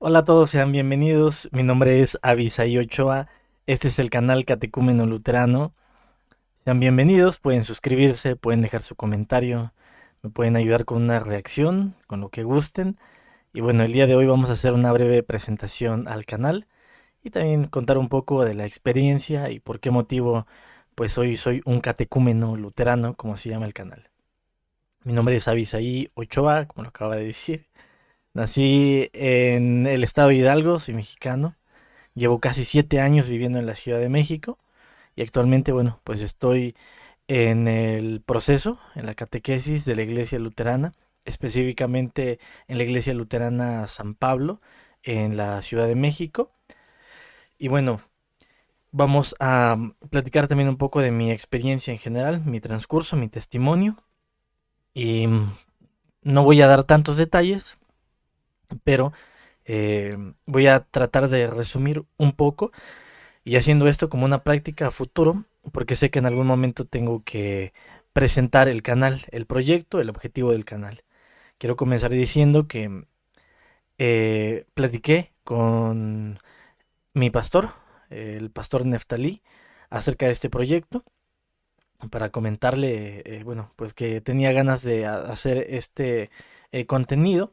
Hola a todos, sean bienvenidos. Mi nombre es Abisaí Ochoa. Este es el canal Catecúmeno Luterano. Sean bienvenidos, pueden suscribirse, pueden dejar su comentario, me pueden ayudar con una reacción, con lo que gusten. Y bueno, el día de hoy vamos a hacer una breve presentación al canal y también contar un poco de la experiencia y por qué motivo pues hoy soy un catecúmeno luterano, como se llama el canal. Mi nombre es Abisaí Ochoa, como lo acaba de decir. Nací en el estado de Hidalgo, soy mexicano. Llevo casi 7 años viviendo en la Ciudad de México y actualmente, bueno, pues estoy en el proceso, en la catequesis de la Iglesia Luterana, específicamente en la Iglesia Luterana San Pablo, en la Ciudad de México. Y bueno, vamos a platicar también un poco de mi experiencia en general, mi transcurso, mi testimonio. Y no voy a dar tantos detalles, pero voy a tratar de resumir un poco y haciendo esto como una práctica a futuro, porque sé que en algún momento tengo que presentar el canal, el proyecto, el objetivo del canal. Quiero comenzar diciendo que platiqué con mi pastor, el pastor Neftalí, acerca de este proyecto para comentarle, bueno, pues que tenía ganas de hacer este contenido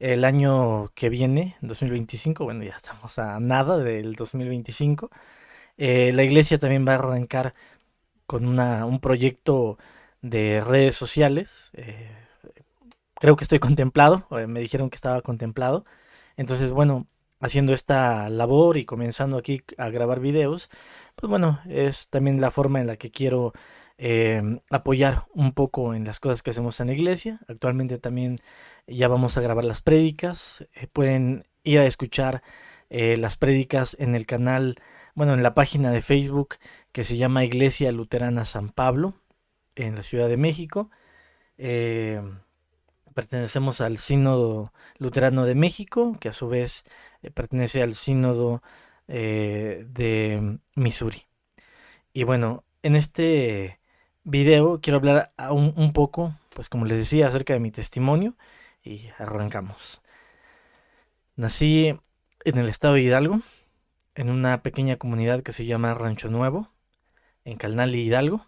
el año que viene, 2025. Bueno, ya estamos a nada del 2025. La iglesia también va a arrancar con un proyecto de redes sociales. Creo que estoy contemplado, me dijeron que estaba contemplado. Entonces, bueno, haciendo esta labor y comenzando aquí a grabar videos, pues bueno, es también la forma en la que quiero apoyar un poco en las cosas que hacemos en la iglesia. Actualmente también ya vamos a grabar las prédicas. Pueden ir a escuchar las prédicas en el canal, bueno, en la página de Facebook que se llama Iglesia Luterana San Pablo, en la Ciudad de México. Eh, Pertenecemos al Sínodo Luterano de México, que a su vez pertenece al Sínodo de Missouri. Y bueno, en este video quiero hablar un poco, pues como les decía, acerca de mi testimonio y arrancamos. Nací en el estado de Hidalgo, en una pequeña comunidad que se llama Rancho Nuevo, en Calnali, Hidalgo.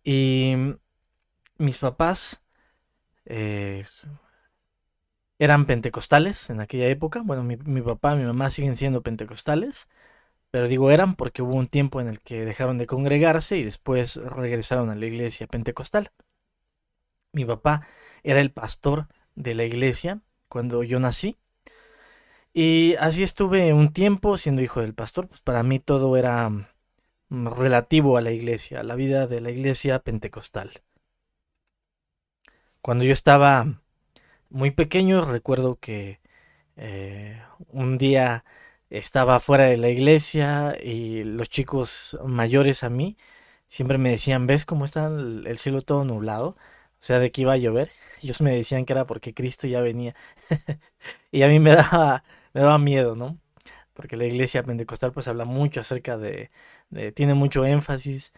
Y mis papás eh, eran pentecostales en aquella época. Bueno, mi papá y mi mamá siguen siendo pentecostales, pero digo eran porque hubo un tiempo en el que dejaron de congregarse y después regresaron a la iglesia pentecostal. Mi papá era el pastor de la iglesia cuando yo nací y así estuve un tiempo siendo hijo del pastor. Pues para mí todo era relativo a la iglesia, a la vida de la iglesia pentecostal. Cuando yo estaba muy pequeño recuerdo que Eh, un día estaba fuera de la iglesia y los chicos mayores a mí siempre me decían, ¿ves cómo está el cielo todo nublado? O sea, de que iba a llover. Ellos me decían que era porque Cristo ya venía. Y a mí me daba miedo, ¿no? Porque la iglesia pentecostal pues habla mucho acerca tiene mucho énfasis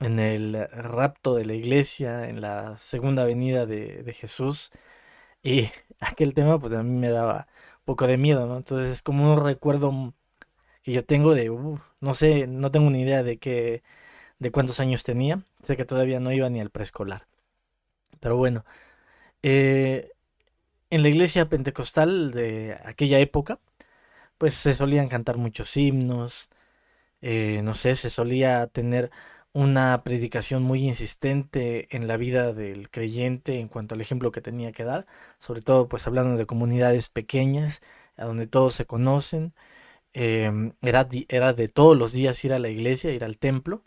en el rapto de la iglesia, en la segunda venida de Jesús. Y aquel tema pues a mí me daba un poco de miedo, ¿no? Entonces es como un recuerdo que yo tengo no sé, no tengo ni idea de cuántos años tenía. Sé que todavía no iba ni al preescolar. Pero bueno, eh, en la iglesia pentecostal de aquella época, pues se solían cantar muchos himnos, no sé, se solía tener una predicación muy insistente en la vida del creyente en cuanto al ejemplo que tenía que dar, sobre todo pues hablando de comunidades pequeñas, a donde todos se conocen. Era de todos los días ir a la iglesia, ir al templo.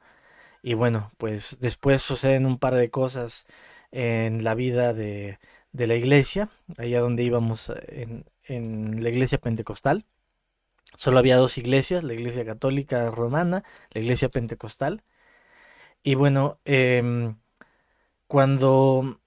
Y bueno, pues después suceden un par de cosas en la vida de la iglesia, allá donde íbamos en la iglesia pentecostal. Solo había dos iglesias, la iglesia católica romana, la iglesia pentecostal. Y bueno, cuando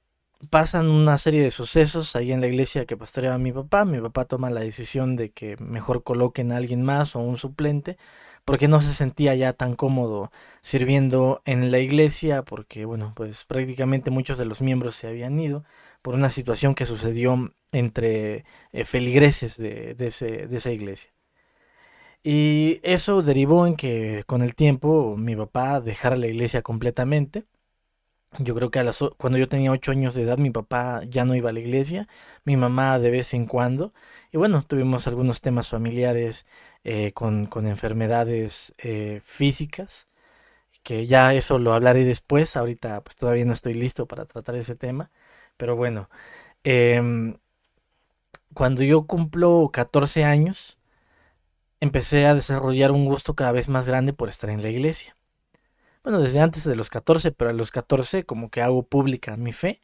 pasan una serie de sucesos ahí en la iglesia que pastoreaba mi papá. Mi papá toma la decisión de que mejor coloquen a alguien más o un suplente, porque no se sentía ya tan cómodo sirviendo en la iglesia, porque bueno, pues prácticamente muchos de los miembros se habían ido por una situación que sucedió entre feligreses de esa iglesia. Y eso derivó en que con el tiempo mi papá dejara la iglesia completamente. Yo creo que cuando yo tenía 8 años de edad mi papá ya no iba a la iglesia, mi mamá de vez en cuando. Y bueno, tuvimos algunos temas familiares con enfermedades físicas, que ya eso lo hablaré después. Ahorita pues todavía no estoy listo para tratar ese tema. Pero bueno, em, cuando yo cumplo 14 años, empecé a desarrollar un gusto cada vez más grande por estar en la iglesia. Bueno, desde antes de los 14, pero a los 14 como que hago pública mi fe,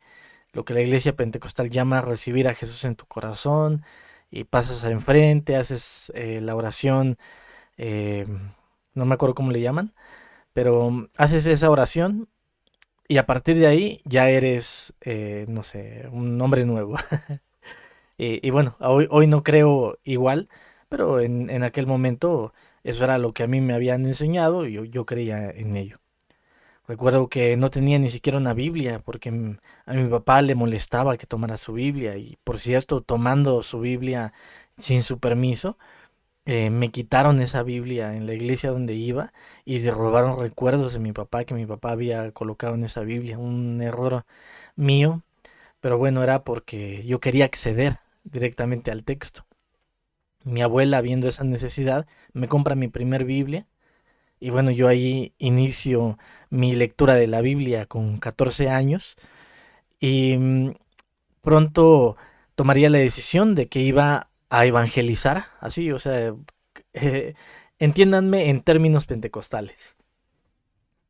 lo que la iglesia pentecostal llama recibir a Jesús en tu corazón, y pasas a enfrente, haces la oración, eh, no me acuerdo cómo le llaman, pero haces esa oración y a partir de ahí ya eres, no sé, un hombre nuevo. Y bueno, hoy no creo igual, pero en aquel momento eso era lo que a mí me habían enseñado y yo creía en ello. Recuerdo que no tenía ni siquiera una Biblia porque a mi papá le molestaba que tomara su Biblia y por cierto, tomando su Biblia sin su permiso, me quitaron esa Biblia en la iglesia donde iba y robaron recuerdos de mi papá que mi papá había colocado en esa Biblia. Un error mío, pero bueno, era porque yo quería acceder directamente al texto. Mi abuela, viendo esa necesidad, me compra mi primer Biblia y bueno, yo ahí inicio mi lectura de la Biblia con 14 años y pronto tomaría la decisión de que iba a evangelizar, así, o sea, eh, entiéndanme en términos pentecostales.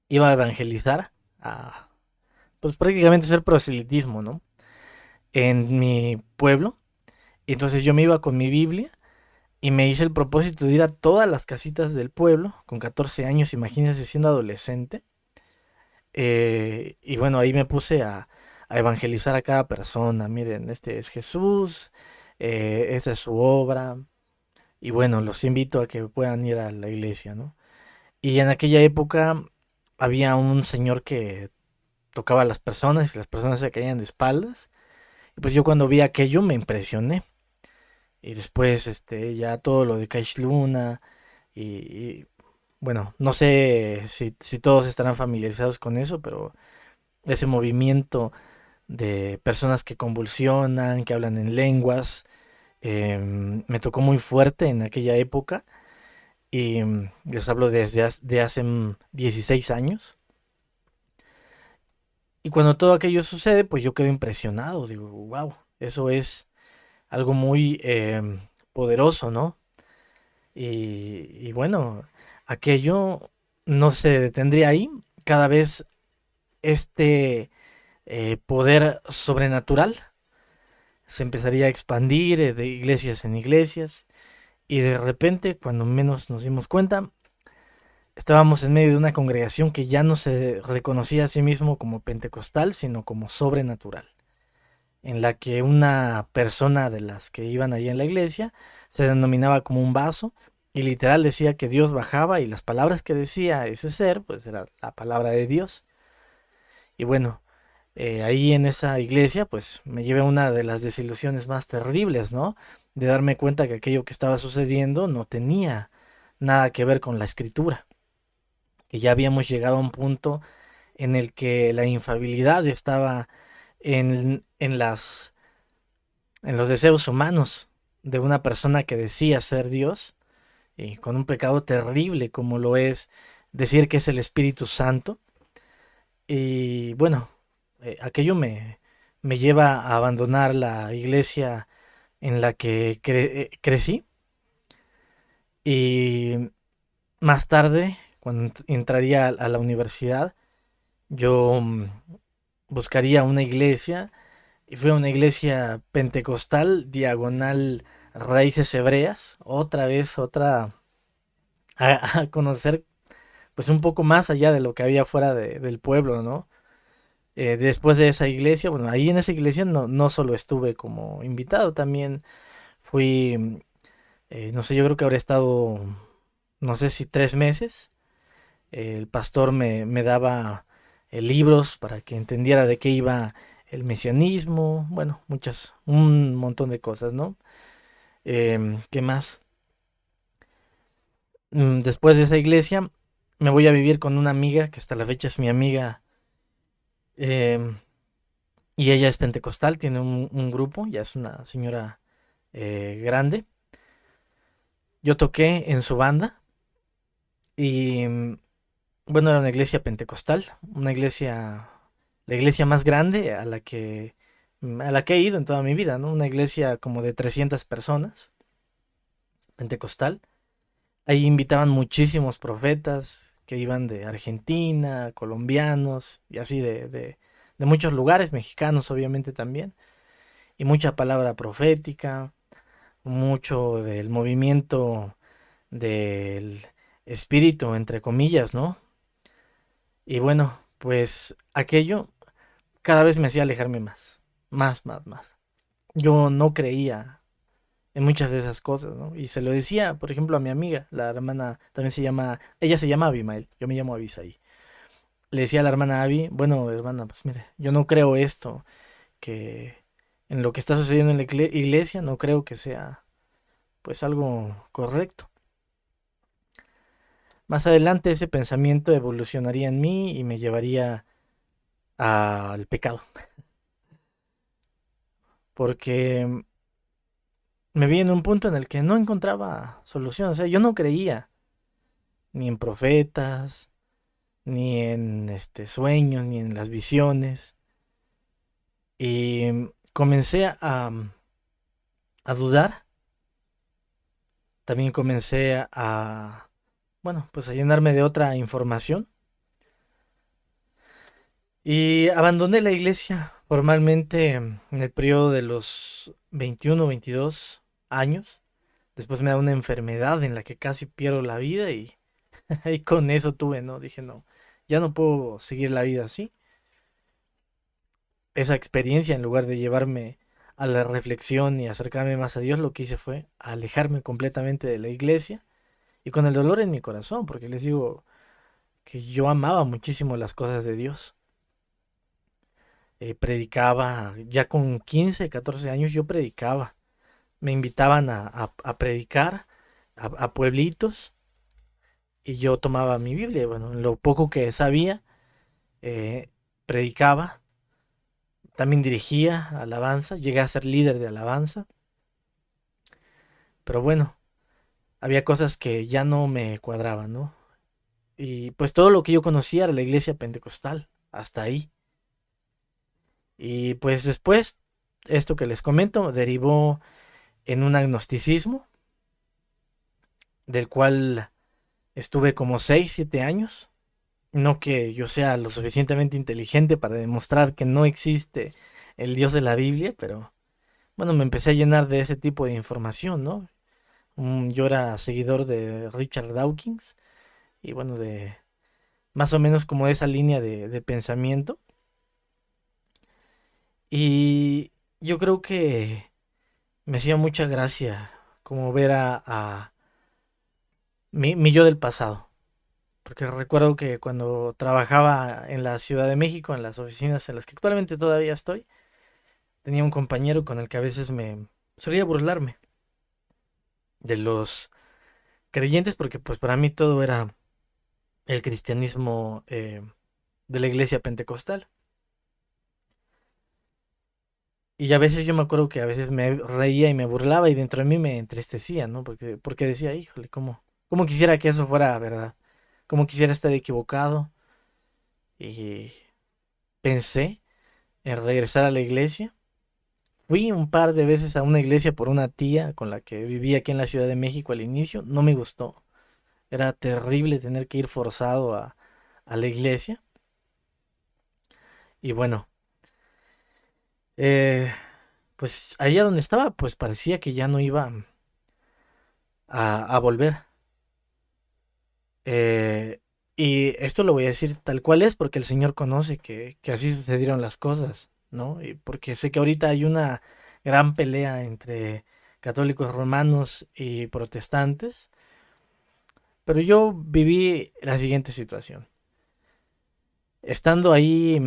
Iba a evangelizar, a, pues prácticamente hacer proselitismo, ¿no? En mi pueblo. Y entonces yo me iba con mi Biblia y me hice el propósito de ir a todas las casitas del pueblo, con 14 años, imagínense siendo adolescente. Y bueno, ahí me puse a evangelizar a cada persona. Miren, este es Jesús, esa es su obra. Y bueno, los invito a que puedan ir a la iglesia, ¿no? Y en aquella época había un señor que tocaba a las personas y las personas se caían de espaldas. Y pues yo cuando vi aquello me impresioné. Y después ya todo lo de Cash Luna y bueno, no sé si todos estarán familiarizados con eso, pero ese movimiento de personas que convulsionan, que hablan en lenguas, me tocó muy fuerte en aquella época y les hablo desde de hace 16 años. Y cuando todo aquello sucede, pues yo quedo impresionado, digo, wow, eso es algo muy poderoso, ¿no? Y bueno, aquello no se detendría ahí, cada vez este poder sobrenatural se empezaría a expandir de iglesias en iglesias y de repente, cuando menos nos dimos cuenta, estábamos en medio de una congregación que ya no se reconocía a sí mismo como pentecostal, sino como sobrenatural, en la que una persona de las que iban ahí en la iglesia se denominaba como un vaso y literal decía que Dios bajaba y las palabras que decía ese ser, pues era la palabra de Dios. Y bueno, ahí en esa iglesia, pues me llevé una de las desilusiones más terribles, ¿no? De darme cuenta que aquello que estaba sucediendo no tenía nada que ver con la escritura, que ya habíamos llegado a un punto en el que la infabilidad estaba en en los deseos humanos de una persona que decía ser Dios y con un pecado terrible como lo es decir que es el Espíritu Santo. Y bueno, aquello me lleva a abandonar la iglesia en la que crecí y más tarde, cuando entraría a la universidad, yo buscaría una iglesia y fue una iglesia pentecostal, diagonal raíces hebreas, otra vez, otra, a conocer pues un poco más allá de lo que había fuera del pueblo, ¿no? Después de esa iglesia, bueno, ahí en esa iglesia no solo estuve como invitado, también fui, no sé, yo creo que habré estado, no sé si 3 meses. El pastor me daba libros para que entendiera de qué iba el mesianismo, bueno, un montón de cosas, ¿no? ¿Qué más? Después de esa iglesia me voy a vivir con una amiga, que hasta la fecha es mi amiga, em, y ella es pentecostal, tiene un grupo, ya es una señora grande. Yo toqué en su banda y bueno, era una iglesia pentecostal, la iglesia más grande a la que he ido en toda mi vida, ¿no? Una iglesia como de 300 personas, pentecostal. Ahí invitaban muchísimos profetas que iban de Argentina, colombianos y así de muchos lugares, mexicanos obviamente también, y mucha palabra profética, mucho del movimiento del espíritu, entre comillas, ¿no? Y bueno, pues aquello cada vez me hacía alejarme más, más. Yo no creía en muchas de esas cosas, ¿no? Y se lo decía, por ejemplo, a mi amiga, la hermana, ella se llama Abimael, yo me llamo Abisaí. Le decía a la hermana Abby, bueno, hermana, pues mire, yo no creo esto, que en lo que está sucediendo en la iglesia no creo que sea, pues, algo correcto. Más adelante ese pensamiento evolucionaría en mí y me llevaría al pecado, porque me vi en un punto en el que no encontraba solución, o sea, yo no creía ni en profetas, ni en sueños, ni en las visiones. Y comencé a dudar, también comencé bueno, pues a llenarme de otra información. Y abandoné la iglesia formalmente en el periodo de los 21 22 años. Después me da una enfermedad en la que casi pierdo la vida y con eso tuve, ¿no? Dije, no, ya no puedo seguir la vida así. Esa experiencia, en lugar de llevarme a la reflexión y acercarme más a Dios, lo que hice fue alejarme completamente de la iglesia y con el dolor en mi corazón, porque les digo que yo amaba muchísimo las cosas de Dios. Predicaba, ya con 15 14 años yo predicaba. Me invitaban a predicar a pueblitos y yo tomaba mi Biblia. Bueno, en lo poco que sabía, eh, predicaba, también dirigía alabanza, llegué a ser líder de alabanza, pero bueno, había cosas que ya no me cuadraban, ¿no? Y pues todo lo que yo conocía era la iglesia pentecostal, hasta ahí. Y pues después, esto que les comento derivó en un agnosticismo, del cual estuve como 6 7 años. No que yo sea lo suficientemente inteligente para demostrar que no existe el Dios de la Biblia, pero bueno, me empecé a llenar de ese tipo de información, ¿no? Yo era seguidor de Richard Dawkins y bueno, de más o menos como esa línea de pensamiento. Y yo creo que me hacía mucha gracia como ver a mi yo del pasado. Porque recuerdo que cuando trabajaba en la Ciudad de México, en las oficinas en las que actualmente todavía estoy, tenía un compañero con el que a veces me solía burlarme de los creyentes, porque pues para mí todo era el cristianismo de la iglesia pentecostal. Y a veces yo me acuerdo que a veces me reía y me burlaba y dentro de mí me entristecía, ¿no? Porque decía, híjole, cómo quisiera que eso fuera verdad, cómo quisiera estar equivocado. Y pensé en regresar a la iglesia. Fui un par de veces a una iglesia por una tía con la que vivía aquí en la Ciudad de México al inicio. No me gustó. Era terrible tener que ir forzado a la iglesia. Y bueno, eh, pues allá donde estaba, pues parecía que ya no iba a volver. Eh, Y esto lo voy a decir tal cual es porque el Señor conoce que así sucedieron las cosas, ¿no? Y porque sé que ahorita hay una gran pelea entre católicos romanos y protestantes, pero yo viví la siguiente situación. Estando ahí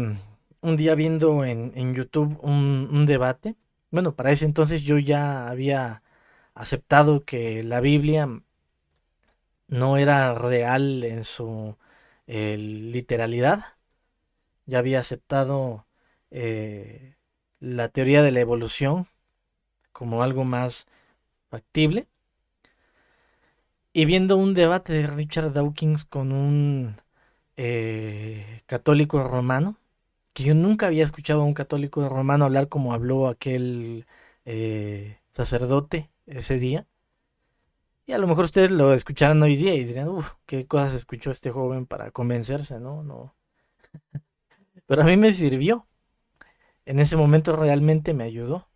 un día viendo en YouTube un debate, bueno, para ese entonces yo ya había aceptado que la Biblia no era real en su literalidad. Ya había aceptado eh, la teoría de la evolución como algo más factible. Y viendo un debate de Richard Dawkins con un católico romano, que yo nunca había escuchado a un católico romano hablar como habló aquel sacerdote ese día. Y a lo mejor ustedes lo escucharán hoy día y dirán, uff, qué cosas escuchó este joven para convencerse, ¿no? No. Pero a mí me sirvió. En ese momento realmente me ayudó.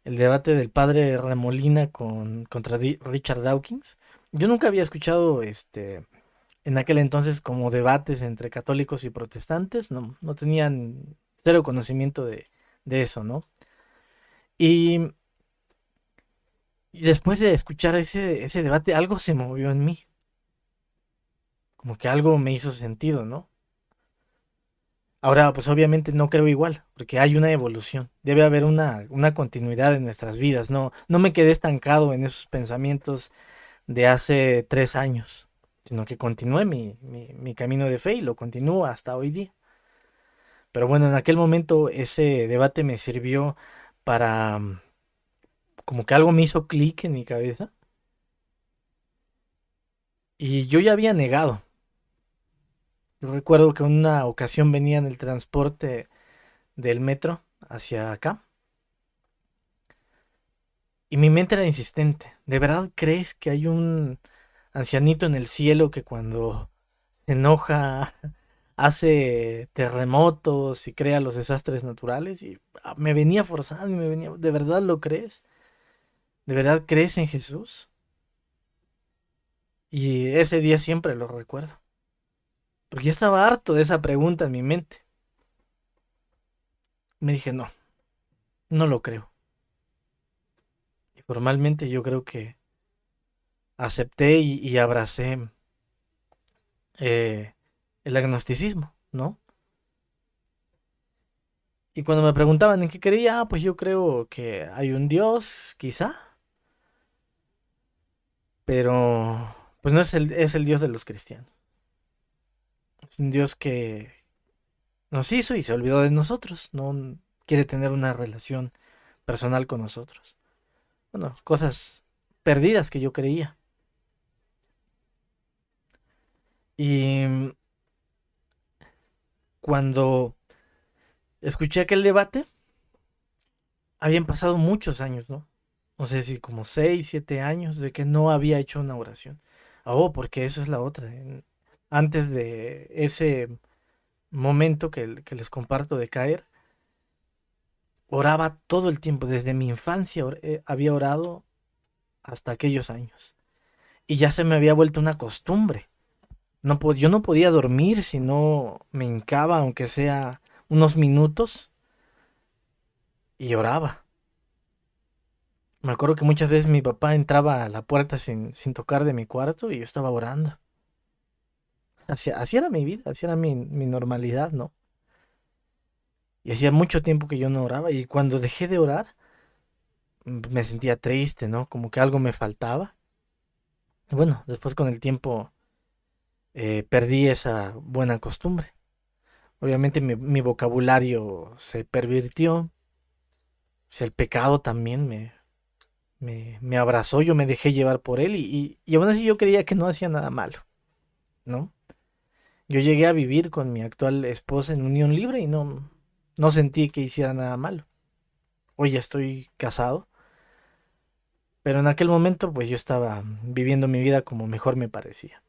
El debate del padre Remolina contra Richard Dawkins. Yo nunca había escuchado en aquel entonces como debates entre católicos y protestantes. No, no tenían cero conocimiento de eso, ¿no? Y, y después de escuchar ese debate, algo se movió en mí. Como que algo me hizo sentido, ¿no? Ahora, pues obviamente no creo igual, porque hay una evolución, debe haber una continuidad en nuestras vidas, no, no me quedé estancado en esos pensamientos de hace 3 años, sino que continué mi camino de fe y lo continúo hasta hoy día. Pero bueno, en aquel momento ese debate me sirvió para, como que algo me hizo clic en mi cabeza y yo ya había negado. Yo recuerdo que en una ocasión venía en el transporte del metro hacia acá. Y mi mente era insistente. ¿De verdad crees que hay un ancianito en el cielo que cuando se enoja hace terremotos y crea los desastres naturales? Y me venía forzando y me venía, ¿de verdad lo crees? ¿De verdad crees en Jesús? Y ese día siempre lo recuerdo. Porque yo estaba harto de esa pregunta en mi mente. Me dije, no, no lo creo. Y formalmente yo creo que acepté y abracé eh, el agnosticismo, ¿no? Y cuando me preguntaban en qué creía, pues yo creo que hay un Dios, quizá, pero pues no es el Dios de los cristianos. Es un Dios que nos hizo y se olvidó de nosotros, no quiere tener una relación personal con nosotros. Bueno, cosas perdidas que yo creía. Y cuando escuché aquel debate, habían pasado muchos años, ¿no? No sé si como 6, 7 años de que no había hecho una oración. Oh, porque eso es la otra. Antes de ese momento que les comparto de caer, oraba todo el tiempo. Desde mi infancia había orado hasta aquellos años. Y ya se me había vuelto una costumbre. No, yo no podía dormir si no me hincaba, aunque sea unos minutos, y oraba. Me acuerdo que muchas veces mi papá entraba a la puerta sin tocar de mi cuarto y yo estaba orando. Así era mi vida, así era mi normalidad, ¿no? Y hacía mucho tiempo que yo no oraba y cuando dejé de orar me sentía triste, ¿no? Como que algo me faltaba. Y bueno, después con el tiempo perdí esa buena costumbre. Obviamente mi vocabulario se pervirtió, o sea, el pecado también me abrazó, yo me dejé llevar por él y aún así yo creía que no hacía nada malo, ¿no? Yo llegué a vivir con mi actual esposa en unión libre y no sentí que hiciera nada malo. Hoy ya estoy casado, pero en aquel momento pues yo estaba viviendo mi vida como mejor me parecía.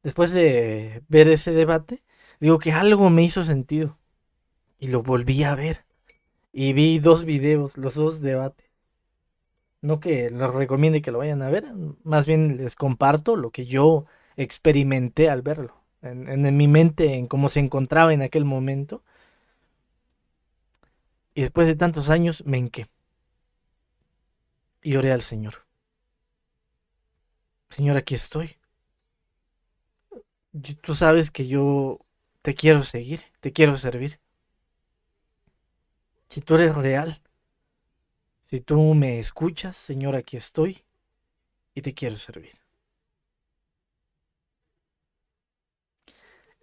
Después de ver ese debate, digo que algo me hizo sentido y lo volví a ver. Y vi dos videos, los dos debates. No que los recomiende que lo vayan a ver, más bien les comparto lo que yo experimenté al verlo, en mi mente, en cómo se encontraba en aquel momento. Y después de tantos años me hinqué y oré al Señor. Señor, aquí estoy. Tú sabes que yo te quiero seguir, te quiero servir. Si tú eres real, si tú me escuchas, Señor, aquí estoy y te quiero servir.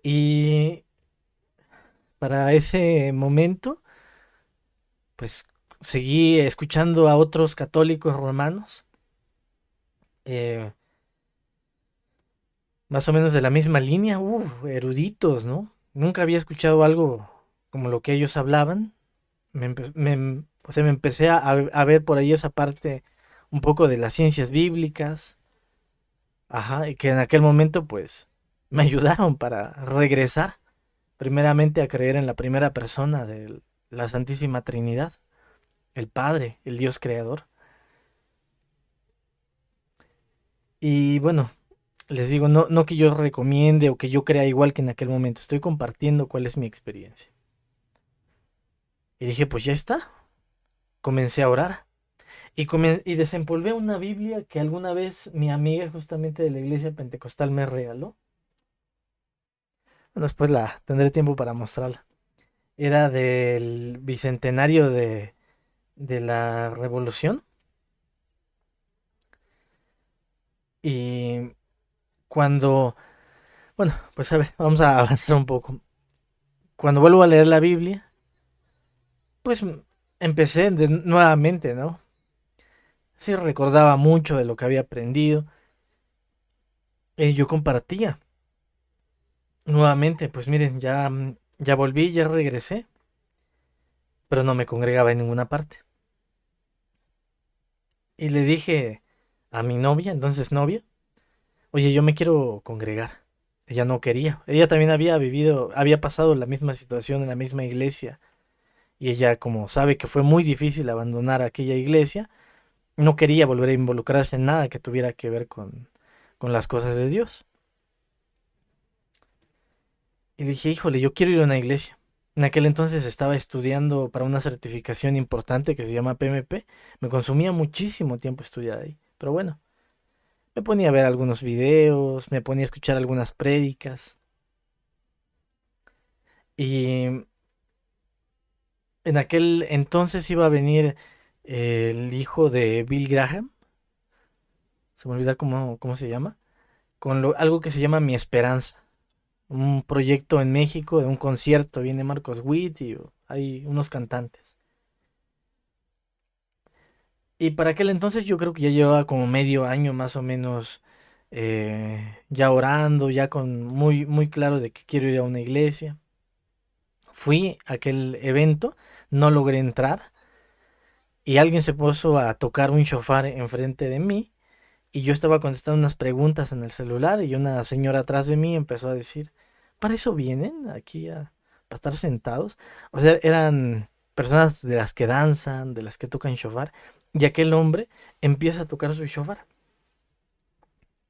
Y para ese momento, pues seguí escuchando a otros católicos romanos, eh, más o menos de la misma línea, eruditos, ¿no? Nunca había escuchado algo como lo que ellos hablaban. O sea, me empecé a ver por ahí esa parte un poco de las ciencias bíblicas, ajá, y que en aquel momento pues me ayudaron para regresar primeramente a creer en la primera persona de la Santísima Trinidad, el Padre, el Dios Creador. Y bueno, les digo, no que yo recomiende o que yo crea igual que en aquel momento, estoy compartiendo cuál es mi experiencia. Y dije, pues ya está, comencé a orar. Y desempolvé una Biblia que alguna vez mi amiga justamente de la iglesia pentecostal me regaló. Bueno, después la tendré tiempo para mostrarla. Era del bicentenario de la Revolución. Y cuando, bueno, pues a ver, vamos a avanzar un poco. Cuando vuelvo a leer la Biblia, pues empecé nuevamente, ¿no? Sí recordaba mucho de lo que había aprendido. Yo compartía nuevamente, pues miren, ya volví, ya regresé, pero no me congregaba en ninguna parte. Y le dije a mi novia, entonces novia, oye, yo me quiero congregar. Ella no quería. Ella también había vivido, había pasado la misma situación en la misma iglesia. Y ella, como sabe que fue muy difícil abandonar aquella iglesia, no quería volver a involucrarse en nada que tuviera que ver con las cosas de Dios. Y le dije, híjole, yo quiero ir a una iglesia. En aquel entonces estaba estudiando para una certificación importante que se llama PMP. Me consumía muchísimo tiempo estudiar ahí. Pero bueno, me ponía a ver algunos videos, me ponía a escuchar algunas prédicas. Y en aquel entonces iba a venir el hijo de Bill Graham. Se me olvida cómo se llama. Algo que se llama Mi Esperanza. Un proyecto en México de un concierto. Viene Marcos Witt y hay unos cantantes. Y para aquel entonces yo creo que ya llevaba como medio año más o menos ya orando, ya con muy claro de que quiero ir a una iglesia. Fui a aquel evento, no logré entrar y alguien se puso a tocar un shofar enfrente de mí y yo estaba contestando unas preguntas en el celular y una señora atrás de mí empezó a decir, ¿para eso vienen aquí para estar sentados? O sea, eran personas de las que danzan, de las que tocan shofar y aquel hombre empieza a tocar su shofar.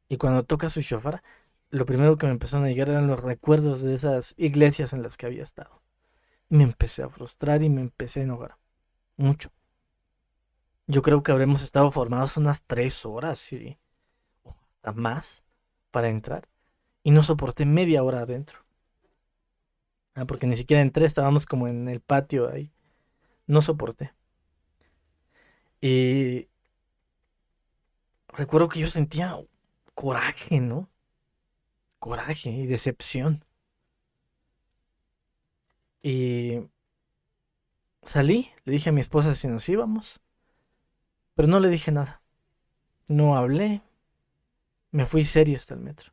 Y cuando toca su shofar, lo primero que me empezaron a llegar eran los recuerdos de esas iglesias en las que había estado. Y me empecé a frustrar y me empecé a enojar. Mucho. Yo creo que habremos estado formados unas 3 horas y o hasta más para entrar. Y no soporté media hora adentro. Porque ni siquiera entré, estábamos como en el patio ahí. No soporté. Y recuerdo que yo sentía coraje, ¿no? Coraje y decepción. Y salí, le dije a mi esposa si nos íbamos, pero no le dije nada. No hablé, me fui serio hasta el metro.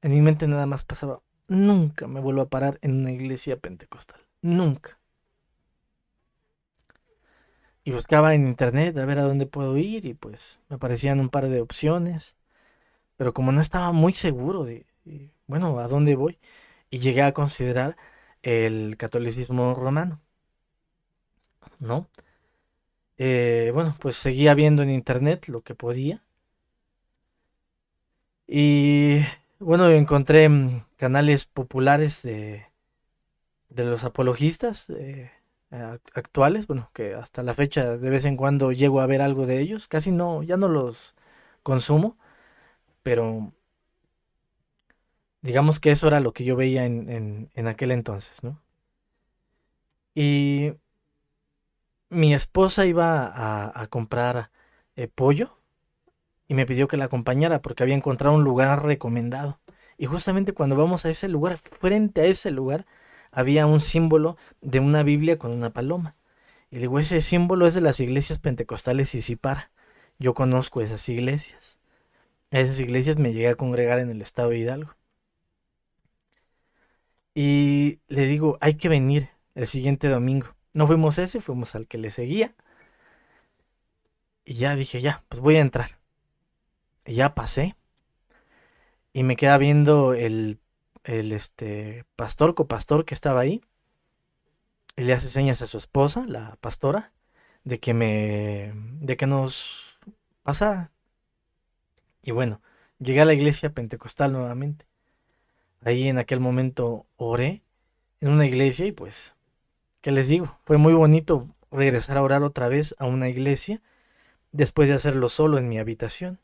En mi mente nada más pasaba, nunca me vuelvo a parar en una iglesia pentecostal. Nunca. Y buscaba en internet a ver a dónde puedo ir y pues me aparecían un par de opciones, pero como no estaba muy seguro bueno, a dónde voy, y llegué a considerar el catolicismo romano, ¿no? Bueno, pues seguía viendo en internet lo que podía Y bueno, encontré canales populares de los apologistas actuales, bueno, que hasta la fecha de vez en cuando llego a ver algo de ellos, casi no, ya no los consumo, pero digamos que eso era lo que yo veía en aquel entonces, ¿no? Y mi esposa iba a comprar pollo y me pidió que la acompañara porque había encontrado un lugar recomendado. Y justamente cuando vamos a ese lugar, frente a ese lugar, había un símbolo de una Biblia con una paloma. Y digo, ese símbolo es de las iglesias pentecostales Isipara. Yo conozco esas iglesias. A esas iglesias me llegué a congregar en el estado de Hidalgo. Y le digo, hay que venir el siguiente domingo. No fuimos ese, fuimos al que le seguía. Y ya dije, ya, pues voy a entrar. Y ya pasé. Y me queda viendo el pastor, copastor que estaba ahí. Y le hace señas a su esposa, la pastora, de que nos pasara. Y bueno, llegué a la iglesia pentecostal nuevamente. Ahí en aquel momento oré en una iglesia y pues, ¿qué les digo? Fue muy bonito regresar a orar otra vez a una iglesia después de hacerlo solo en mi habitación.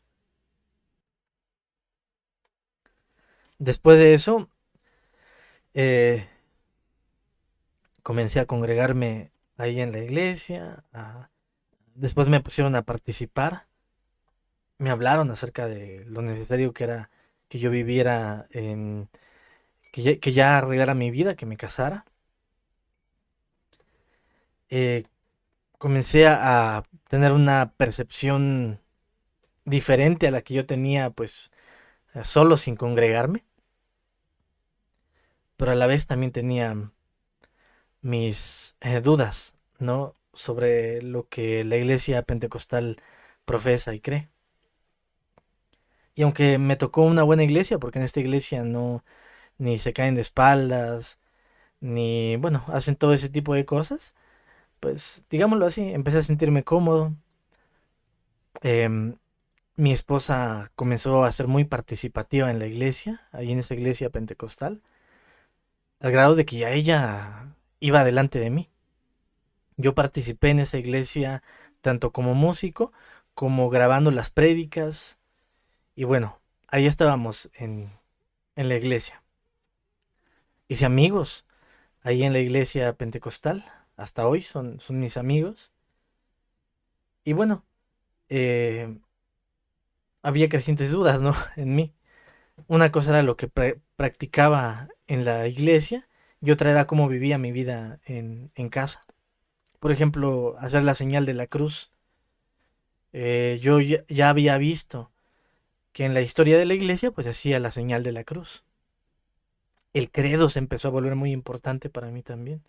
Después de eso, eh, comencé a congregarme ahí en la iglesia. Después me pusieron a participar. Me hablaron acerca de lo necesario que era que yo viviera que ya arreglara mi vida, que me casara. Eh, Comencé a tener una percepción diferente a la que yo tenía, pues, solo sin congregarme, pero a la vez también tenía mis dudas, ¿no? Sobre lo que la iglesia pentecostal profesa y cree. Y aunque me tocó una buena iglesia, porque en esta iglesia no, ni se caen de espaldas, ni, bueno, hacen todo ese tipo de cosas, pues, digámoslo así, empecé a sentirme cómodo. Em, Mi esposa comenzó a ser muy participativa en la iglesia, ahí en esa iglesia pentecostal, al grado de que ya ella iba delante de mí. Yo participé en esa iglesia tanto como músico, como grabando las prédicas, y bueno, ahí estábamos en la iglesia. Hice amigos ahí en la iglesia pentecostal, hasta hoy son mis amigos, y bueno, eh, había crecientes dudas, ¿no? En mí. Una cosa era lo que practicaba en la iglesia y otra era cómo vivía mi vida en casa. Por ejemplo, hacer la señal de la cruz. Yo ya había visto que en la historia de la iglesia pues hacía la señal de la cruz. El credo se empezó a volver muy importante para mí también.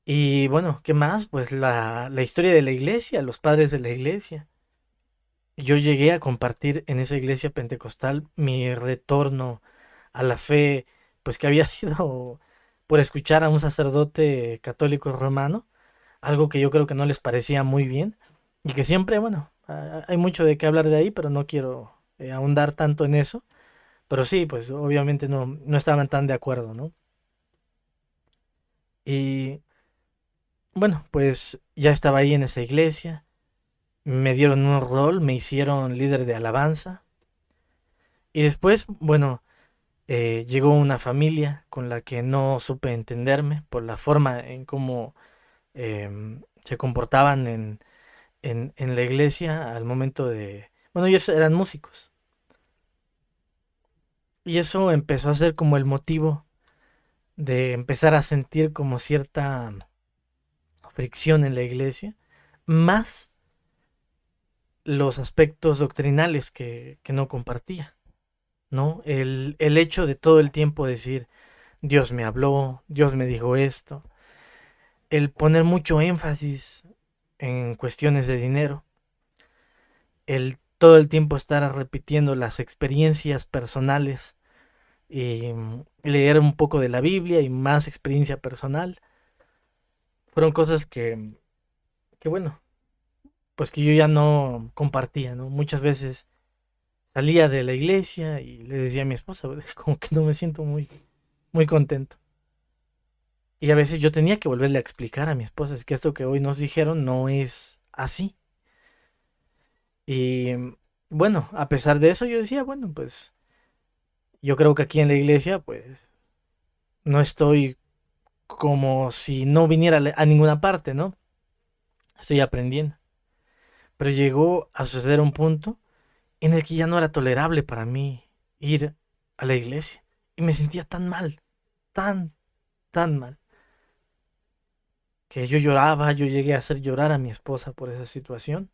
Y bueno, ¿qué más? Pues la historia de la iglesia, los padres de la iglesia. Yo llegué a compartir en esa iglesia pentecostal mi retorno a la fe, pues que había sido por escuchar a un sacerdote católico romano, algo que yo creo que no les parecía muy bien y que siempre, bueno, hay mucho de qué hablar de ahí, pero no quiero ahondar tanto en eso, pero sí, pues obviamente no estaban tan de acuerdo, ¿no? Y bueno, pues ya estaba ahí en esa iglesia, me dieron un rol, me hicieron líder de alabanza y después, bueno, llegó una familia con la que no supe entenderme por la forma en cómo se comportaban en la iglesia al momento de... Bueno, ellos eran músicos. Y eso empezó a ser como el motivo de empezar a sentir como cierta fricción en la iglesia, más los aspectos doctrinales que no compartía, ¿no? El hecho de todo el tiempo decir, Dios me habló, Dios me dijo esto, el poner mucho énfasis en cuestiones de dinero, el todo el tiempo estar repitiendo las experiencias personales y leer un poco de la Biblia y más experiencia personal, fueron cosas que bueno, pues que yo ya no compartía, ¿no? Muchas veces salía de la iglesia y le decía a mi esposa, como que no me siento muy contento. Y a veces yo tenía que volverle a explicar a mi esposa, es que esto que hoy nos dijeron no es así. Y bueno, a pesar de eso yo decía, bueno, pues yo creo que aquí en la iglesia pues no estoy como si no viniera a ninguna parte, ¿no? Estoy aprendiendo. Pero llegó a suceder un punto en el que ya no era tolerable para mí ir a la iglesia. Y me sentía tan mal, tan, tan mal, que yo lloraba, yo llegué a hacer llorar a mi esposa por esa situación,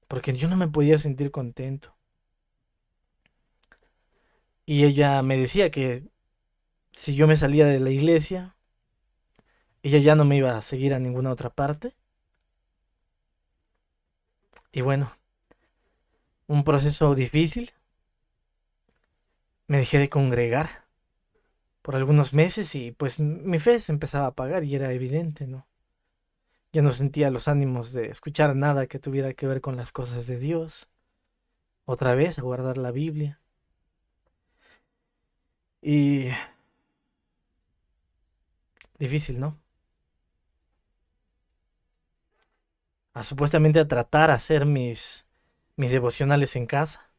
porque yo no me podía sentir contento. Y ella me decía que si yo me salía de la iglesia, ella ya no me iba a seguir a ninguna otra parte. Y bueno, un proceso difícil, me dejé de congregar por algunos meses y pues mi fe se empezaba a apagar y era evidente, ¿no? Ya no sentía los ánimos de escuchar nada que tuviera que ver con las cosas de Dios. Otra vez a guardar la Biblia. Y difícil, ¿no? Supuestamente a tratar a hacer mis devocionales en casa.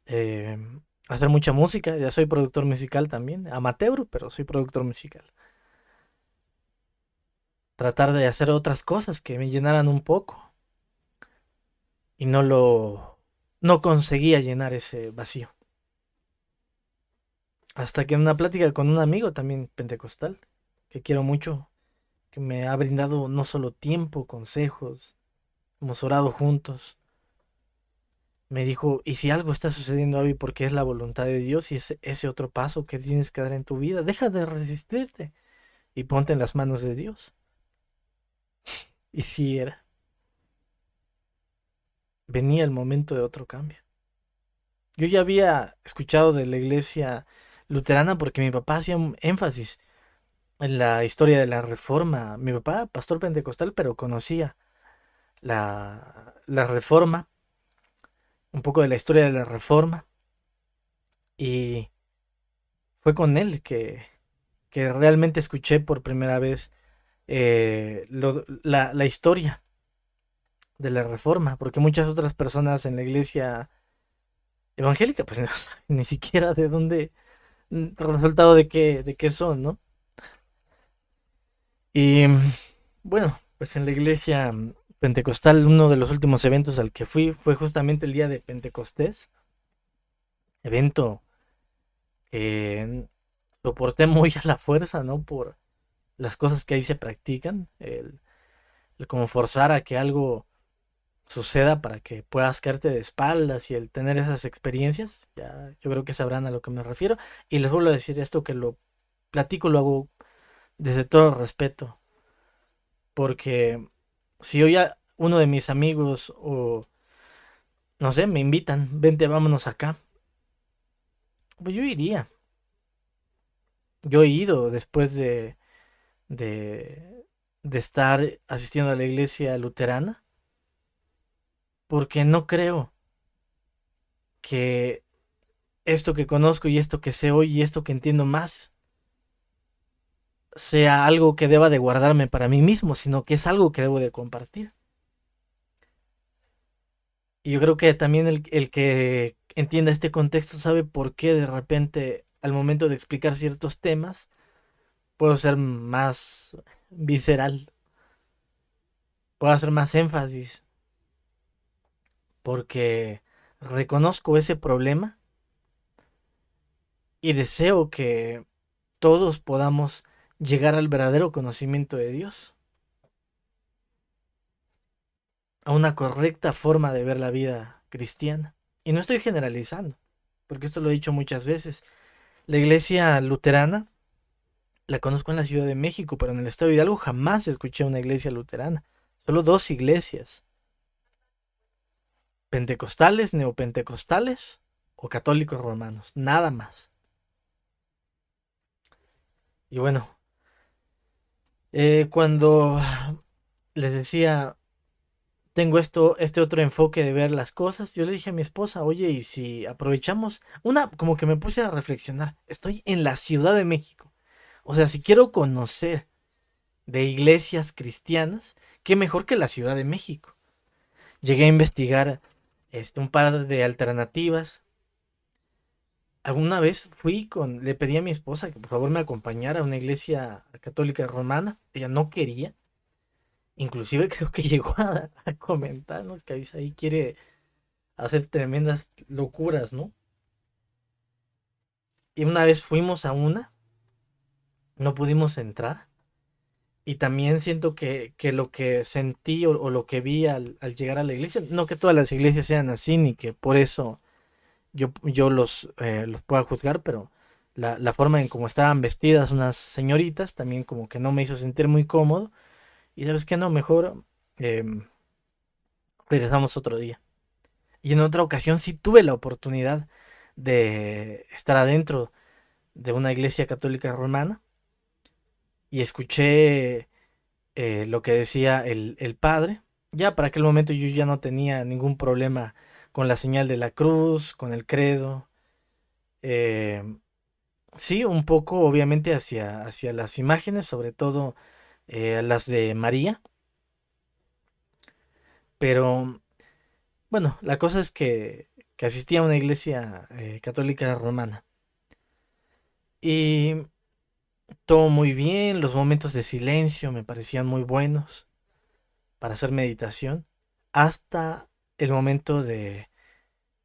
Eh, hacer mucha música. Ya soy productor musical también. Amateur, pero soy productor musical. Tratar de hacer otras cosas que me llenaran un poco. Y no conseguía llenar ese vacío. Hasta que en una plática con un amigo también pentecostal, que quiero mucho, que me ha brindado no solo tiempo, consejos, hemos orado juntos, me dijo, ¿y si algo está sucediendo, Abby, porque es la voluntad de Dios y es ese otro paso que tienes que dar en tu vida? Deja de resistirte y ponte en las manos de Dios. Y si era, venía el momento de otro cambio. Yo ya había escuchado de la iglesia luterana porque mi papá hacía un énfasis en la historia de la reforma. Mi papá, pastor pentecostal, pero conocía la reforma, un poco de la historia de la reforma. Y fue con él que realmente escuché por primera vez la historia de la reforma, porque muchas otras personas en la iglesia evangélica, pues no saben ni siquiera de dónde, resultado de qué son, ¿no? Y bueno, pues en la iglesia pentecostal, uno de los últimos eventos al que fui fue justamente el día de Pentecostés, evento que soporté muy a la fuerza, ¿no? Por las cosas que ahí se practican, el como forzar a que algo suceda para que puedas caerte de espaldas y el tener esas experiencias, ya yo creo que sabrán a lo que me refiero. Y les vuelvo a decir esto que lo platico, lo hago desde todo respeto, porque si hoy uno de mis amigos o no sé, me invitan, vente, vámonos acá, pues yo iría. Yo he ido después de, de estar asistiendo a la iglesia luterana, porque no creo que esto que conozco y esto que sé hoy y esto que entiendo más sea algo que deba de guardarme para mí mismo, sino que es algo que debo de compartir. Y yo creo que también el que entienda este contexto sabe por qué de repente al momento de explicar ciertos temas puedo ser más visceral, puedo hacer más énfasis, porque reconozco ese problema y deseo que todos podamos llegar al verdadero conocimiento de Dios, a una correcta forma de ver la vida cristiana. Y no estoy generalizando, porque esto lo he dicho muchas veces. La iglesia luterana la conozco en la Ciudad de México, pero en el estado de Hidalgo jamás escuché una iglesia luterana. Solo dos iglesias, pentecostales, neopentecostales o católicos romanos, nada más. Y bueno, cuando les decía, tengo este otro enfoque de ver las cosas. Yo le dije a mi esposa, oye, ¿y si aprovechamos? Como que me puse a reflexionar. Estoy en la Ciudad de México. O sea, si quiero conocer de iglesias cristianas, qué mejor que la Ciudad de México. Llegué a investigar un par de alternativas. Alguna vez le pedí a mi esposa que por favor me acompañara a una iglesia católica romana. Ella no quería. Inclusive creo que llegó a comentarnos que ahí quiere hacer tremendas locuras, ¿no? Y una vez fuimos a una, no pudimos entrar. Y también siento que lo que sentí o lo que vi al llegar a la iglesia, no que todas las iglesias sean así, ni que por eso yo los pueda juzgar, pero la forma en cómo estaban vestidas unas señoritas también como que no me hizo sentir muy cómodo. Y sabes qué, no, mejor em, regresamos otro día. Y en otra ocasión sí tuve la oportunidad de estar adentro de una iglesia católica romana y escuché lo que decía el padre. Ya para aquel momento yo ya no tenía ningún problema con la señal de la cruz, con el credo. Eh, sí, un poco obviamente hacia las imágenes, sobre todo las de María. Pero bueno, la cosa es que asistí a una iglesia católica romana. Y todo muy bien, los momentos de silencio me parecían muy buenos para hacer meditación, hasta el momento de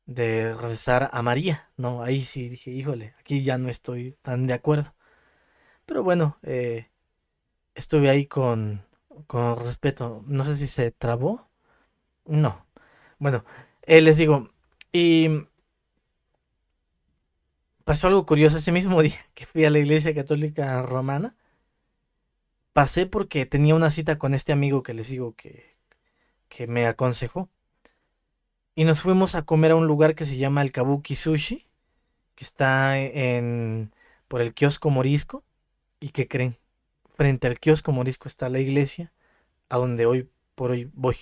rezar a María, ¿no? Ahí sí dije, híjole, aquí ya no estoy tan de acuerdo. Pero bueno, estuve ahí con respeto. No sé si se trabó. No. Bueno, les digo, y pasó algo curioso ese mismo día que fui a la iglesia católica romana. Pasé porque tenía una cita con este amigo que les digo que me aconsejó. Y nos fuimos a comer a un lugar que se llama el Kabuki Sushi, que está por el kiosco Morisco. ¿Y qué creen? Frente al kiosco Morisco está la iglesia a donde hoy por hoy voy.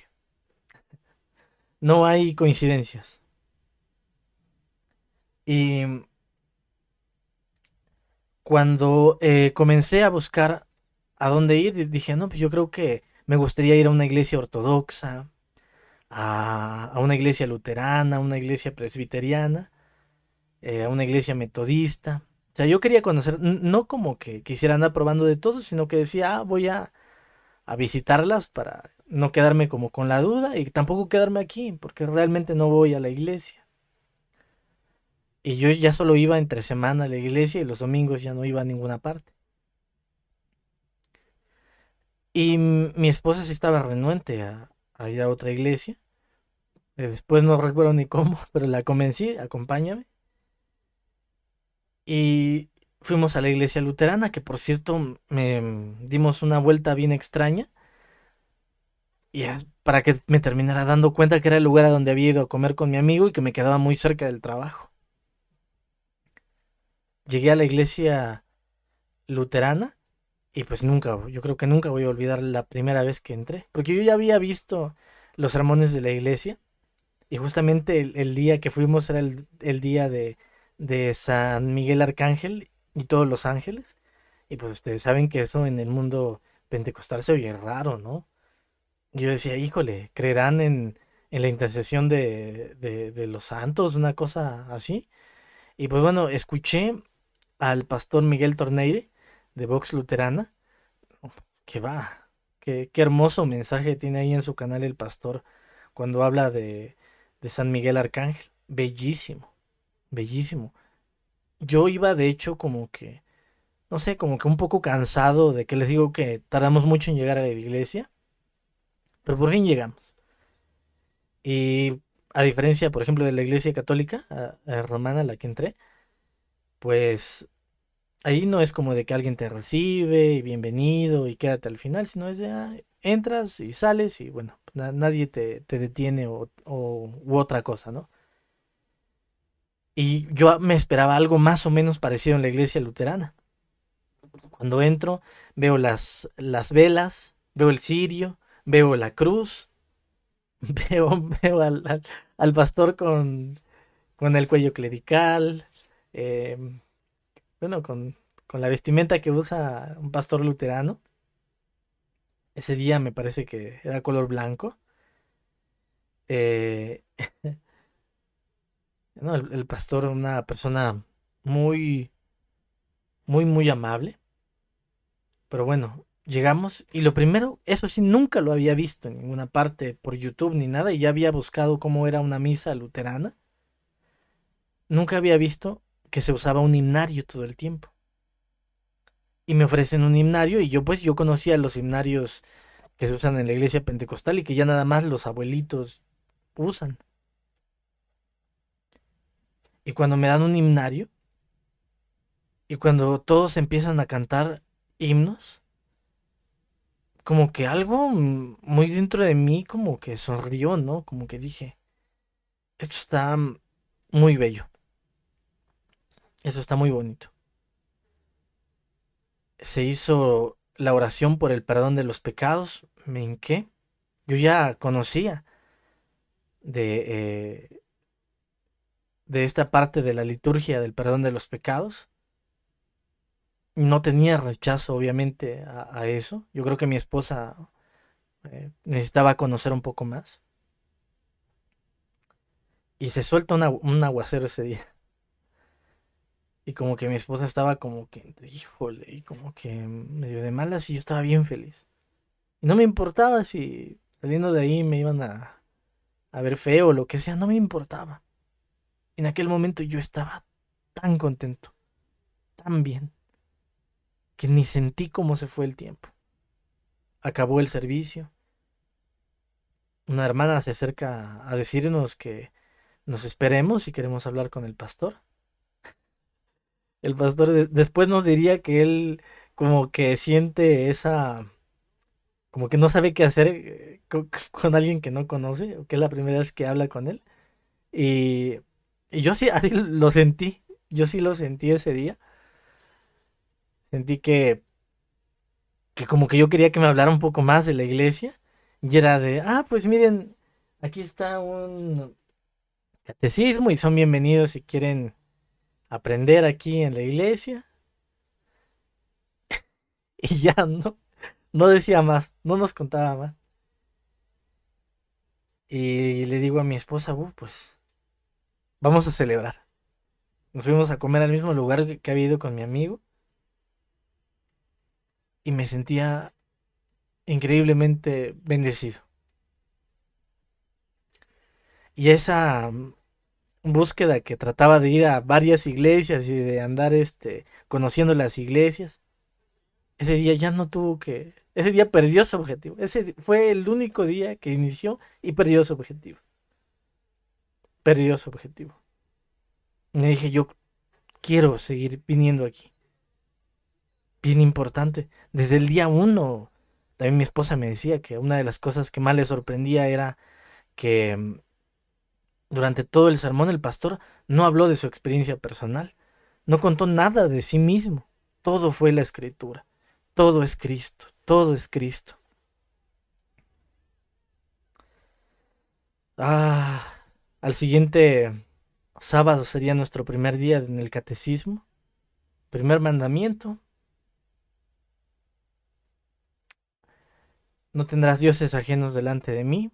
No hay coincidencias. Y cuando comencé a buscar a dónde ir, dije, no, pues yo creo que me gustaría ir a una iglesia ortodoxa, a una iglesia luterana, a una iglesia presbiteriana, a una iglesia metodista. O sea, yo quería conocer, no como que quisiera andar probando de todo, sino que decía, voy a visitarlas para no quedarme como con la duda y tampoco quedarme aquí, porque realmente no voy a la iglesia. Y yo ya solo iba entre semana a la iglesia y los domingos ya no iba a ninguna parte. Y mi esposa sí estaba renuente a ir a otra iglesia. Después no recuerdo ni cómo, pero la convencí, acompáñame. Y fuimos a la iglesia luterana, que por cierto me dimos una vuelta bien extraña. Y para que me terminara dando cuenta que era el lugar a donde había ido a comer con mi amigo y que me quedaba muy cerca del trabajo. Llegué a la iglesia luterana y pues nunca, yo creo que nunca voy a olvidar la primera vez que entré. Porque yo ya había visto los sermones de la iglesia y justamente el día que fuimos era el día de San Miguel Arcángel y todos los ángeles. Y pues ustedes saben que eso en el mundo pentecostal se oye raro, ¿no? Yo decía, híjole, ¿creerán en la intercesión de los santos? Una cosa así. Y pues bueno, escuché al pastor Miguel Torneire de Vox Luterana, que va, qué hermoso mensaje tiene ahí en su canal el pastor cuando habla de San Miguel Arcángel. Bellísimo, bellísimo. Yo iba de hecho como que, no sé, como que un poco cansado de que les digo que tardamos mucho en llegar a la iglesia, pero por fin llegamos. Y a diferencia, por ejemplo, de la iglesia católica romana a la que entré, pues ahí no es como de que alguien te recibe y bienvenido y quédate al final, sino es de entras y sales y bueno, nadie te detiene u otra cosa, ¿no? Y yo me esperaba algo más o menos parecido en la iglesia luterana. Cuando entro, veo las velas, veo el cirio, veo la cruz Veo al pastor con el cuello clerical, em, bueno, con la vestimenta que usa un pastor luterano. Ese día me parece que era color blanco. Eh, no, el pastor, una persona muy, muy amable. Pero bueno, llegamos y lo primero, eso sí, nunca lo había visto en ninguna parte por YouTube ni nada y ya había buscado cómo era una misa luterana. Nunca había visto que se usaba un himnario todo el tiempo. Y me ofrecen un himnario y yo conocía los himnarios que se usan en la iglesia pentecostal y que ya nada más los abuelitos usan. Y cuando me dan un himnario y cuando todos empiezan a cantar himnos, como que algo muy dentro de mí como que sonrió, ¿no? Como que dije, esto está muy bello, eso está muy bonito. Se hizo la oración por el perdón de los pecados, me hinqué. Yo ya conocía de, de esta parte de la liturgia del perdón de los pecados. No tenía rechazo, obviamente, a eso. Yo creo que mi esposa necesitaba conocer un poco más. Y se suelta un aguacero ese día. Y como que mi esposa estaba como que entre híjole y como que medio de malas y yo estaba bien feliz. Y no me importaba si saliendo de ahí me iban a ver feo o lo que sea, no me importaba. En aquel momento yo estaba tan contento, tan bien, que ni sentí cómo se fue el tiempo. Acabó el servicio. Una hermana se acerca a decirnos que nos esperemos si queremos hablar con el pastor. El pastor después nos diría que él como que siente esa como que no sabe qué hacer con alguien que no conoce, o que es la primera vez que habla con él. Y, y yo sí, así lo sentí, yo sí lo sentí ese día. Sentí que como que yo quería que me hablara un poco más de la iglesia. Y era de, pues miren, aquí está un catecismo y son bienvenidos si quieren aprender aquí en la iglesia. Y ya no decía más, no nos contaba más. Y le digo a mi esposa, pues vamos a celebrar. Nos fuimos a comer al mismo lugar que había ido con mi amigo y me sentía increíblemente bendecido. Y esa búsqueda que trataba de ir a varias iglesias y de andar conociendo las iglesias, ese día ya no tuvo que, ese día perdió su objetivo. Ese fue el único día que inició y perdió su objetivo. Perdió su objetivo. Me dije, yo quiero seguir viniendo aquí. Bien importante. Desde el día uno, también mi esposa me decía que una de las cosas que más le sorprendía era que durante todo el sermón el pastor no habló de su experiencia personal, no contó nada de sí mismo. Todo fue la escritura. Todo es Cristo. Todo es Cristo. Ah, al siguiente sábado sería nuestro primer día en el catecismo. Primer mandamiento. No tendrás dioses ajenos delante de mí.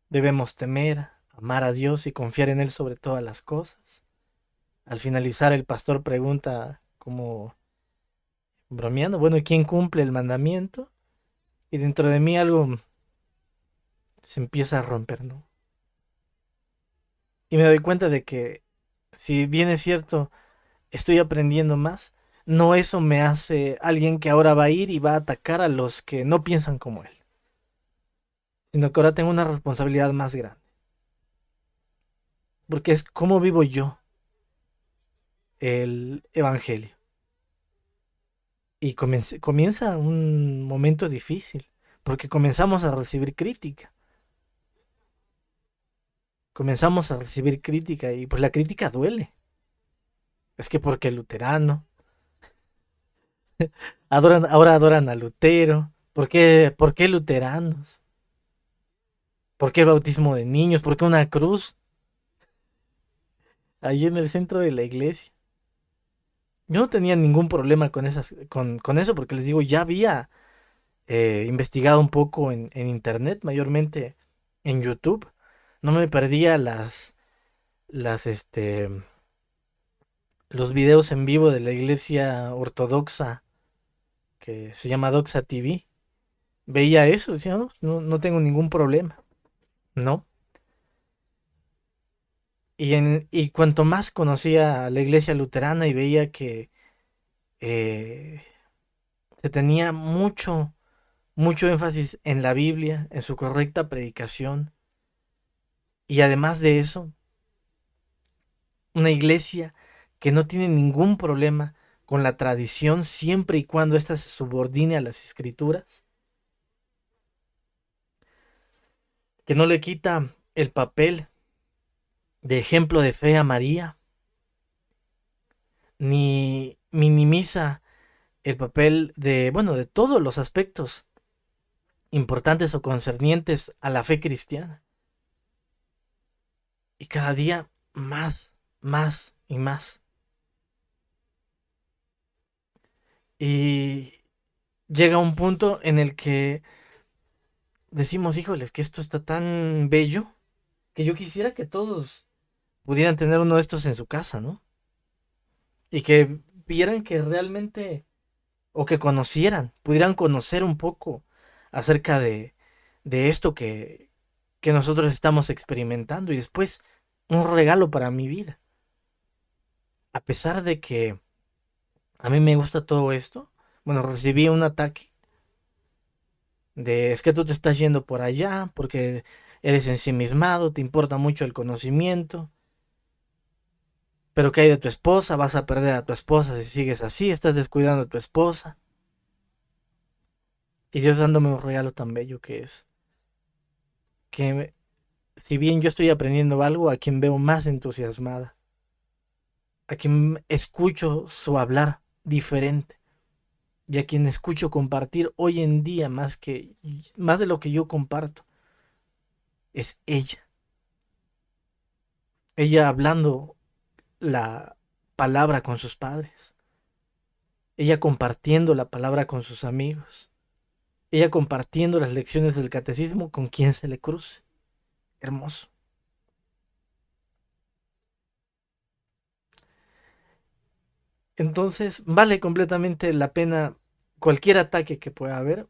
Debemos temer, amar a Dios y confiar en Él sobre todas las cosas. Al finalizar, el pastor pregunta, como bromeando, bueno, ¿y quién cumple el mandamiento? Y dentro de mí algo se empieza a romper, ¿no? Y me doy cuenta de que, si bien es cierto, estoy aprendiendo más, no eso me hace alguien que ahora va a ir y va a atacar a los que no piensan como él, sino que ahora tengo una responsabilidad más grande, porque es cómo vivo yo el Evangelio. Y comienza un momento difícil, porque comenzamos a recibir crítica. Comenzamos a recibir crítica y pues la crítica duele. Es que porque el luterano, ahora adoran a Lutero. ¿Por qué luteranos? ¿Por qué el bautismo de niños? ¿Por qué una cruz ahí en el centro de la iglesia? Yo no tenía ningún problema con eso, porque les digo, ya había investigado un poco en internet, mayormente en YouTube. No me perdía las, este, los videos en vivo de la iglesia ortodoxa que se llama Doxa TV. Veía eso, decía, no, no tengo ningún problema, ¿no? Y cuanto más conocía a la iglesia luterana y veía que eh, se tenía mucho énfasis en la Biblia, en su correcta predicación, y además de eso, una iglesia que no tiene ningún problema con la tradición siempre y cuando ésta se subordine a las escrituras, que no le quita el papel de ejemplo de fe a María, ni minimiza el papel de, bueno, de todos los aspectos importantes o concernientes a la fe cristiana. Y cada día más y más. Y llega un punto en el que decimos, híjoles, que esto está tan bello que yo quisiera que todos pudieran tener uno de estos en su casa, ¿no? Y que vieran que realmente, o que conocieran, pudieran conocer un poco acerca de esto que nosotros estamos experimentando. Y después, un regalo para mi vida. A pesar de que a mí me gusta todo esto, bueno, recibí un ataque de es que tú te estás yendo por allá porque eres ensimismado, te importa mucho el conocimiento, pero ¿qué hay de tu esposa? Vas a perder a tu esposa si sigues así, estás descuidando a tu esposa. Y Dios dándome un regalo tan bello que es que si bien yo estoy aprendiendo algo, a quien veo más entusiasmada, a quien escucho su hablar diferente y a quien escucho compartir hoy en día más de lo que yo comparto, es ella. Ella hablando la palabra con sus padres, ella compartiendo la palabra con sus amigos, ella compartiendo las lecciones del catecismo con quien se le cruce. Hermoso. Entonces, vale completamente la pena cualquier ataque que pueda haber,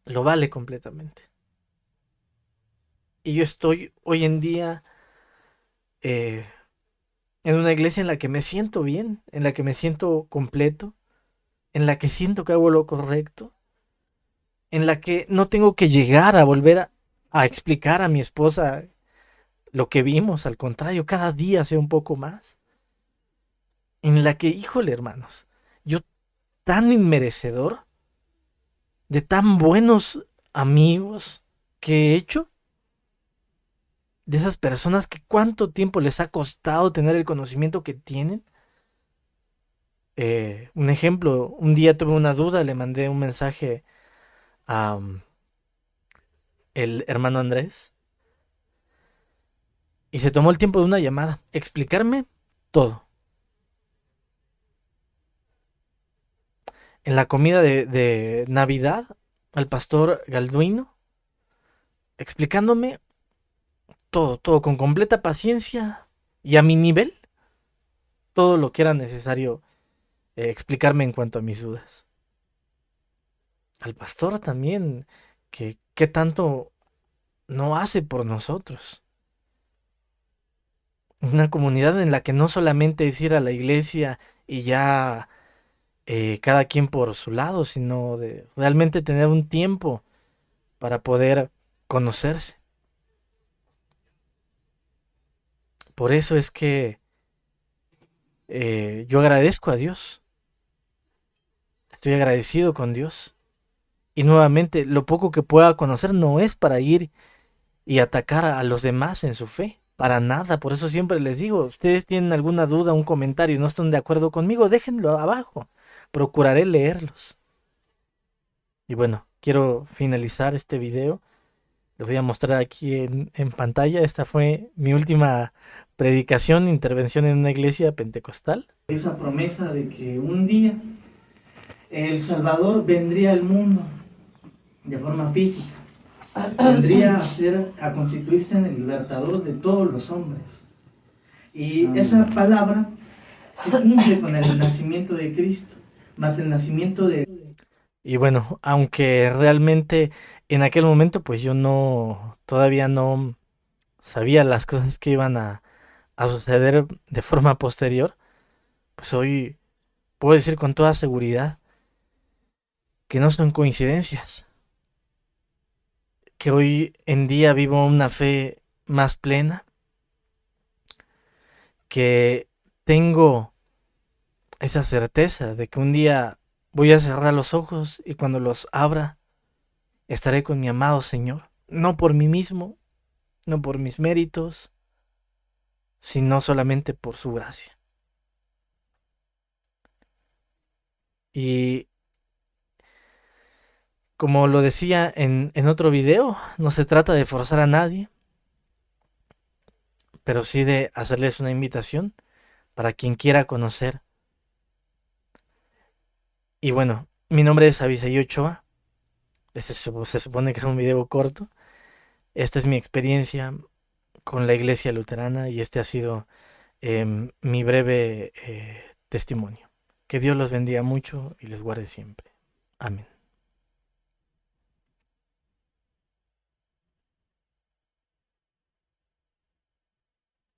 lo vale completamente. Y yo estoy hoy en día eh, en una iglesia en la que me siento bien, en la que me siento completo, en la que siento que hago lo correcto, en la que no tengo que llegar a volver a explicar a mi esposa lo que vimos, al contrario, cada día sé un poco más, en la que, híjole hermanos, yo tan inmerecedor de tan buenos amigos que he hecho, de esas personas que cuánto tiempo les ha costado tener el conocimiento que tienen. Un ejemplo, un día tuve una duda, le mandé un mensaje a el hermano Andrés y se tomó el tiempo de una llamada, explicarme todo. En la comida de Navidad, al pastor Galduino, explicándome todo con completa paciencia y a mi nivel, todo lo que era necesario explicarme en cuanto a mis dudas. Al pastor también, que tanto no hace por nosotros. Una comunidad en la que no solamente es ir a la iglesia y ya cada quien por su lado, sino de realmente tener un tiempo para poder conocerse. Por eso es que yo agradezco a Dios, estoy agradecido con Dios. Y nuevamente, lo poco que pueda conocer no es para ir y atacar a los demás en su fe, para nada. Por eso siempre les digo, ustedes tienen alguna duda, un comentario y no están de acuerdo conmigo, déjenlo abajo, procuraré leerlos. Y bueno, quiero finalizar este video Les voy a mostrar aquí en pantalla. Esta fue mi última predicación, intervención en una iglesia pentecostal. Esa promesa de que un día el Salvador vendría al mundo de forma física. Vendría a constituirse en el libertador de todos los hombres. Y esa palabra se cumple con el nacimiento de Cristo, más el nacimiento de... Y bueno, aunque realmente en aquel momento pues yo todavía no sabía las cosas que iban a suceder de forma posterior, pues hoy puedo decir con toda seguridad que no son coincidencias, que hoy en día vivo una fe más plena, que tengo esa certeza de que un día voy a cerrar los ojos y cuando los abra estaré con mi amado Señor, no por mí mismo, no por mis méritos, sino solamente por su gracia. Y como lo decía en otro video, no se trata de forzar a nadie, pero sí de hacerles una invitación para quien quiera conocer. Y bueno, mi nombre es Abisaí Ochoa. Se supone que es un video corto. Esta es mi experiencia con la iglesia luterana y este ha sido mi breve testimonio. Que Dios los bendiga mucho y les guarde siempre. Amén.